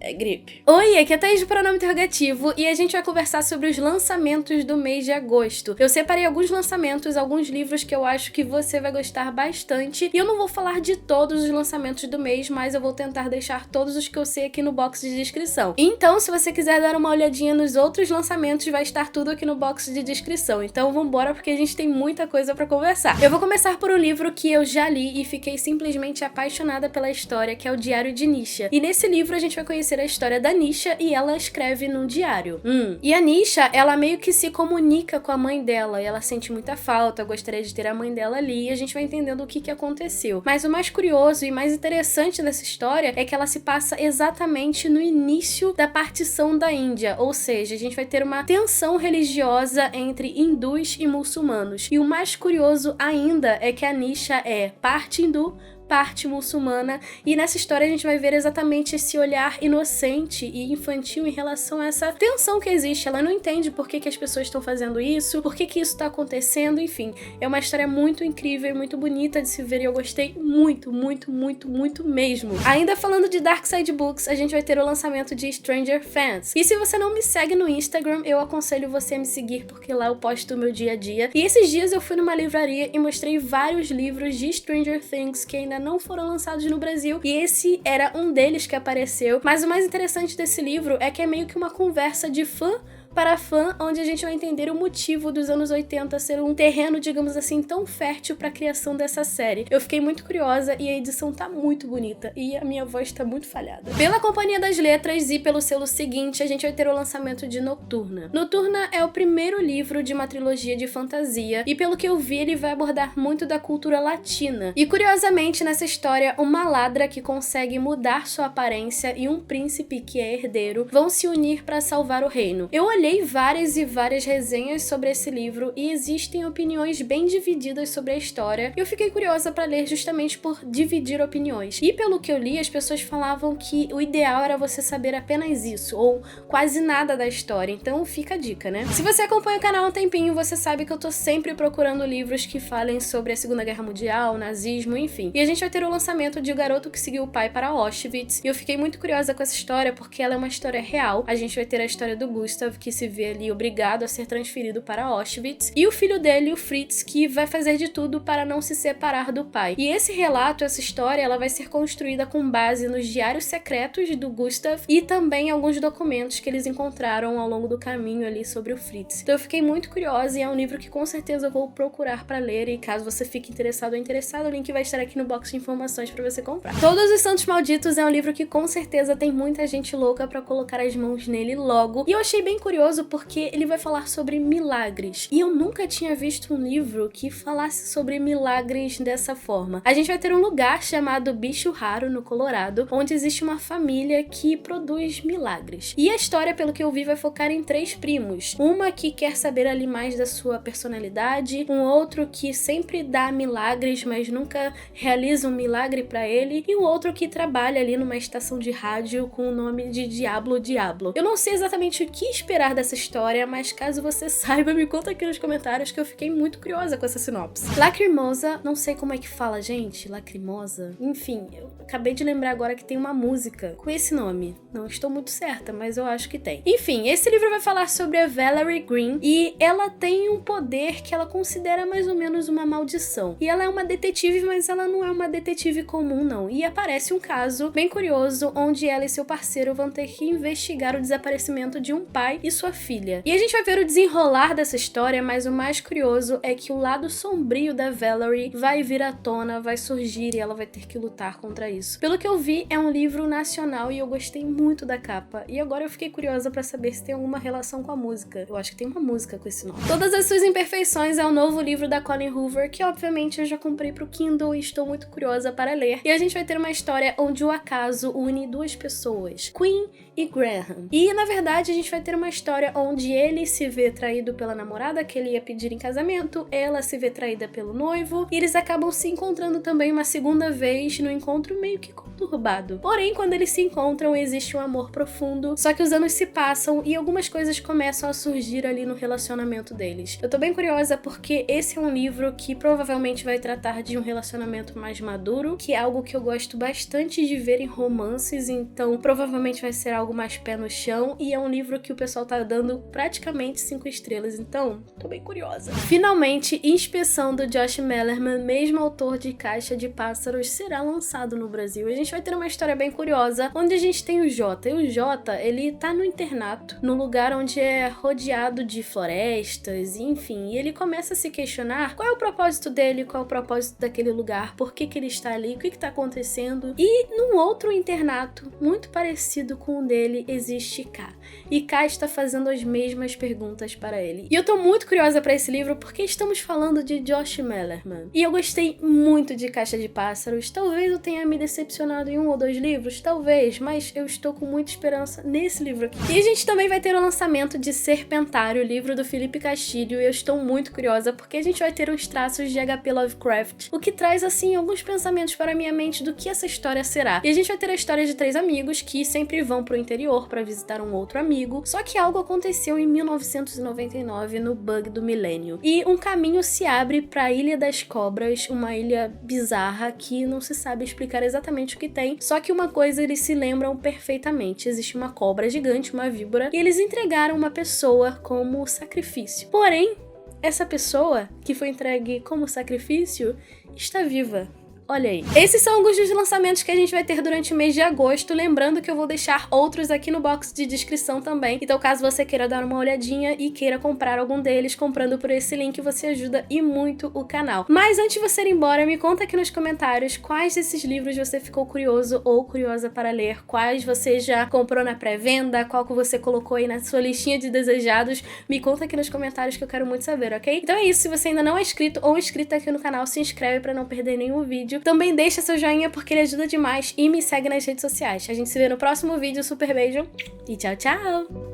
É gripe. Oi, aqui é a Thaís do Pronome Interrogativo e a gente vai conversar sobre os lançamentos do mês de agosto. Eu separei alguns lançamentos, alguns livros que eu acho que você vai gostar bastante, e eu não vou falar de todos os lançamentos do mês, mas eu vou tentar deixar todos os que eu sei aqui no box de descrição. Então, se você quiser dar uma olhadinha nos outros lançamentos, vai estar tudo aqui no box de descrição. Então vambora, porque a gente tem muita coisa pra conversar. Eu vou começar por um livro que eu já li e fiquei simplesmente apaixonada pela história, que é o Diário de Nisha. E nesse livro a gente vai conhecer a história da Nisha e ela escreve num diário. E a Nisha, ela meio que se comunica com a mãe dela e ela sente muita falta, gostaria de ter a mãe dela ali, e a gente vai entendendo o que aconteceu. Mas o mais curioso e mais interessante dessa história é que ela se passa exatamente no início da partição da Índia, ou seja, a gente vai ter uma tensão religiosa entre hindus e muçulmanos. E o mais curioso ainda é que a Nisha é parte hindu, parte muçulmana, e nessa história a gente vai ver exatamente esse olhar inocente e infantil em relação a essa tensão que existe. Ela não entende por que as pessoas estão fazendo isso, por que isso tá acontecendo, enfim. É uma história muito incrível e muito bonita de se ver e eu gostei muito, muito, muito, muito mesmo. Ainda falando de Dark Side Books, a gente vai ter o lançamento de Stranger Things. E se você não me segue no Instagram, eu aconselho você a me seguir, porque lá eu posto o meu dia a dia. E esses dias eu fui numa livraria e mostrei vários livros de Stranger Things que ainda não foram lançados no Brasil, e esse era um deles que apareceu. Mas o mais interessante desse livro é que é meio que uma conversa de fã para fã, onde a gente vai entender o motivo dos anos 80 ser um terreno, digamos assim, tão fértil para a criação dessa série. Eu fiquei muito curiosa e a edição tá muito bonita e a minha voz tá muito falhada. Pela Companhia das Letras e pelo selo seguinte, a gente vai ter o lançamento de Noturna. Noturna é o primeiro livro de uma trilogia de fantasia e, pelo que eu vi, ele vai abordar muito da cultura latina. E curiosamente, nessa história, uma ladra que consegue mudar sua aparência e um príncipe que é herdeiro vão se unir para salvar o reino. Eu olhei várias e várias resenhas sobre esse livro e existem opiniões bem divididas sobre a história, e eu fiquei curiosa para ler justamente por dividir opiniões. E pelo que eu li, as pessoas falavam que o ideal era você saber apenas isso, ou quase nada da história, então fica a dica, né? Se você acompanha o canal há um tempinho, você sabe que eu tô sempre procurando livros que falem sobre a Segunda Guerra Mundial, nazismo, enfim. E a gente vai ter o lançamento de O Garoto que Seguiu o Pai para Auschwitz, e eu fiquei muito curiosa com essa história porque ela é uma história real. A gente vai ter a história do Gustav, que se vê ali obrigado a ser transferido para Auschwitz, e o filho dele, o Fritz, que vai fazer de tudo para não se separar do pai. E esse relato, essa história, ela vai ser construída com base nos diários secretos do Gustav e também alguns documentos que eles encontraram ao longo do caminho ali sobre o Fritz. Então eu fiquei muito curiosa e é um livro que com certeza eu vou procurar para ler, e caso você fique interessado ou interessada, o link vai estar aqui no box de informações para você comprar. Todos os Santos Malditos é um livro que com certeza tem muita gente louca para colocar as mãos nele logo, e eu achei bem curioso porque ele vai falar sobre milagres. E eu nunca tinha visto um livro que falasse sobre milagres dessa forma. A gente vai ter um lugar chamado Bicho Raro, no Colorado, onde existe uma família que produz milagres. E a história, pelo que eu vi, vai focar em 3 primos. Uma que quer saber ali mais da sua personalidade, um outro que sempre dá milagres, mas nunca realiza um milagre pra ele, e um outro que trabalha ali numa estação de rádio com o nome de Diablo Diablo. Eu não sei exatamente o que esperar dessa história, mas caso você saiba, me conta aqui nos comentários que eu fiquei muito curiosa com essa sinopse. Lacrimosa, não sei como é que fala, gente, Lacrimosa, enfim, eu acabei de lembrar agora que tem uma música com esse nome. Não estou muito certa, mas eu acho que tem. Enfim, esse livro vai falar sobre a Valerie Green e ela tem um poder que ela considera mais ou menos uma maldição. E ela é uma detetive, mas ela não é uma detetive comum, não. E aparece um caso bem curioso onde ela e seu parceiro vão ter que investigar o desaparecimento de um pai e sua filha. E a gente vai ver o desenrolar dessa história, mas o mais curioso é que o lado sombrio da Valerie vai vir à tona, vai surgir e ela vai ter que lutar contra isso. Pelo que eu vi, é um livro nacional e eu gostei muito da capa. E agora eu fiquei curiosa pra saber se tem alguma relação com a música. Eu acho que tem uma música com esse nome. Todas as Suas Imperfeições é o novo livro da Colleen Hoover, que obviamente eu já comprei pro Kindle e estou muito curiosa para ler. E a gente vai ter uma história onde o acaso une 2 pessoas, Queen e Graham. E na verdade a gente vai ter uma história onde ele se vê traído pela namorada que ele ia pedir em casamento, ela se vê traída pelo noivo, e eles acabam se encontrando também uma segunda vez no encontro meio que conturbado. Porém, quando eles se encontram, existe um amor profundo, só que os anos se passam e algumas coisas começam a surgir ali no relacionamento deles. Eu tô bem curiosa porque esse é um livro que provavelmente vai tratar de um relacionamento mais maduro, que é algo que eu gosto bastante de ver em romances, então provavelmente vai ser algo mais pé no chão, e é um livro que o pessoal tá dando praticamente 5 estrelas, então tô bem curiosa. Finalmente, Inspeção do Josh Malerman, mesmo autor de Caixa de Pássaros, será lançado no Brasil. A gente vai ter uma história bem curiosa, onde a gente tem o Jota, e o Jota, ele tá no internato, num lugar onde é rodeado de florestas, enfim, e ele começa a se questionar qual é o propósito dele, qual é o propósito daquele lugar, por que ele está ali, o que tá acontecendo. E num outro internato, muito parecido com o dele, existe K. E K está fazendo as mesmas perguntas para ele. E eu tô muito curiosa para esse livro porque estamos falando de Josh Malerman. E eu gostei muito de Caixa de Pássaros. Talvez eu tenha me decepcionado em 1 ou 2 livros, talvez, mas eu estou com muita esperança nesse livro aqui. E a gente também vai ter o lançamento de Serpentário, o livro do Felipe Castilho, e eu estou muito curiosa porque a gente vai ter uns traços de H.P. Lovecraft, o que traz, assim, alguns pensamentos para a minha mente do que essa história será. E a gente vai ter a história de 3 amigos que sempre vão pro interior para visitar um outro amigo, só que algo aconteceu em 1999 no bug do milênio. E um caminho se abre para a Ilha das Cobras, uma ilha bizarra que não se sabe explicar exatamente o que tem, só que uma coisa eles se lembram perfeitamente: existe uma cobra gigante, uma víbora, e eles entregaram uma pessoa como sacrifício. Porém, essa pessoa que foi entregue como sacrifício está viva. Olha aí. Esses são alguns dos lançamentos que a gente vai ter durante o mês de agosto, lembrando que eu vou deixar outros aqui no box de descrição também, então caso você queira dar uma olhadinha e queira comprar algum deles, comprando por esse link você ajuda e muito o canal. Mas antes de você ir embora, me conta aqui nos comentários quais desses livros você ficou curioso ou curiosa para ler, quais você já comprou na pré-venda, qual que você colocou aí na sua listinha de desejados, me conta aqui nos comentários que eu quero muito saber, ok? Então é isso, se você ainda não é inscrito ou inscrita aqui no canal, se inscreve para não perder nenhum vídeo. Também deixa seu joinha porque ele ajuda demais e me segue nas redes sociais. A gente se vê no próximo vídeo, super beijo e tchau, tchau!